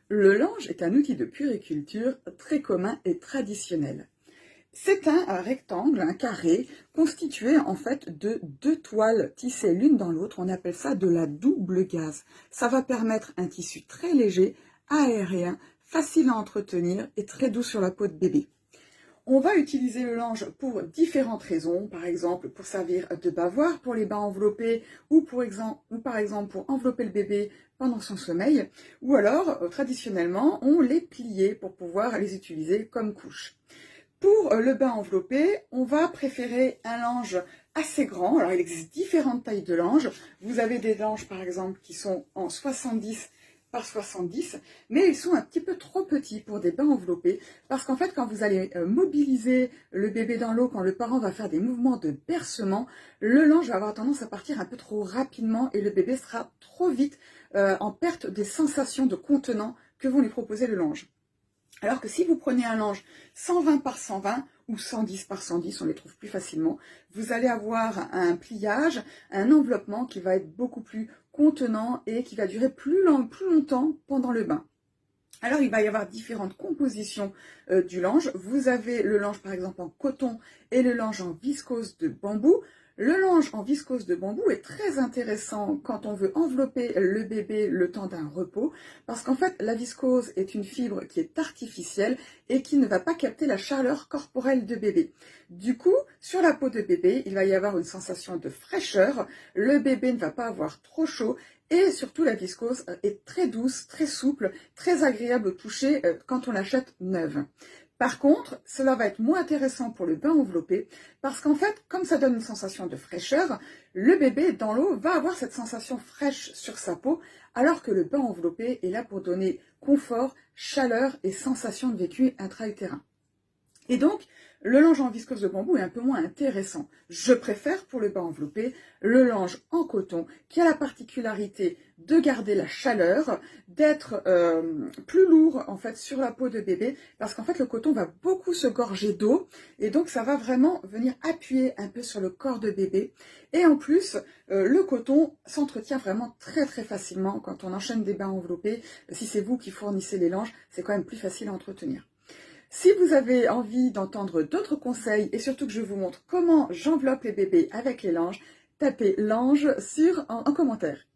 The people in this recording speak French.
Le lange est un outil de puériculture très commun et traditionnel. C'est un rectangle, un carré, constitué en fait de deux toiles tissées l'une dans l'autre. On appelle ça de la double gaze. Ça va permettre un tissu très léger, aérien, facile à entretenir et très doux sur la peau de bébé. On va utiliser le lange pour différentes raisons, par exemple pour servir de bavoir pour les bains enveloppés ou par exemple pour envelopper le bébé pendant son sommeil, ou alors traditionnellement on les pliait pour pouvoir les utiliser comme couche. Pour le bain enveloppé, on va préférer un lange assez grand. Alors il existe différentes tailles de langes. Vous avez des langes par exemple qui sont en 70 par 70, mais ils sont un petit peu trop petits pour des bains enveloppés, parce qu'en fait, quand vous allez mobiliser le bébé dans l'eau, quand le parent va faire des mouvements de bercement, le lange va avoir tendance à partir un peu trop rapidement et le bébé sera trop vite en perte des sensations de contenant que vont lui proposer le lange. Alors que si vous prenez un lange 120 par 120 ou 110 par 110, on les trouve plus facilement, vous allez avoir un pliage, un enveloppement qui va être beaucoup plus contenant et qui va durer plus longtemps pendant le bain. Alors, il va y avoir différentes compositions du lange. Vous avez le lange, par exemple, en coton et le lange en viscose de bambou. Le lange en viscose de bambou est très intéressant quand on veut envelopper le bébé le temps d'un repos, parce qu'en fait, la viscose est une fibre qui est artificielle et qui ne va pas capter la chaleur corporelle de bébé. Du coup, sur la peau de bébé, il va y avoir une sensation de fraîcheur, le bébé ne va pas avoir trop chaud, et surtout, la viscose est très douce, très souple, très agréable au toucher quand on l'achète neuve. Par contre, cela va être moins intéressant pour le bain enveloppé parce qu'en fait, comme ça donne une sensation de fraîcheur, le bébé dans l'eau va avoir cette sensation fraîche sur sa peau alors que le bain enveloppé est là pour donner confort, chaleur et sensation de vécu intra-utérin. Et donc, le lange en viscose de bambou est un peu moins intéressant. Je préfère pour le bain enveloppé le lange en coton qui a la particularité de garder la chaleur, d'être plus lourd en fait sur la peau de bébé parce qu'en fait le coton va beaucoup se gorger d'eau et donc ça va vraiment venir appuyer un peu sur le corps de bébé. Et en plus, le coton s'entretient vraiment très très facilement quand on enchaîne des bains enveloppés. Si c'est vous qui fournissez les langes, c'est quand même plus facile à entretenir. Si vous avez envie d'entendre d'autres conseils et surtout que je vous montre comment j'enveloppe les bébés avec les langes, tapez lange en commentaire.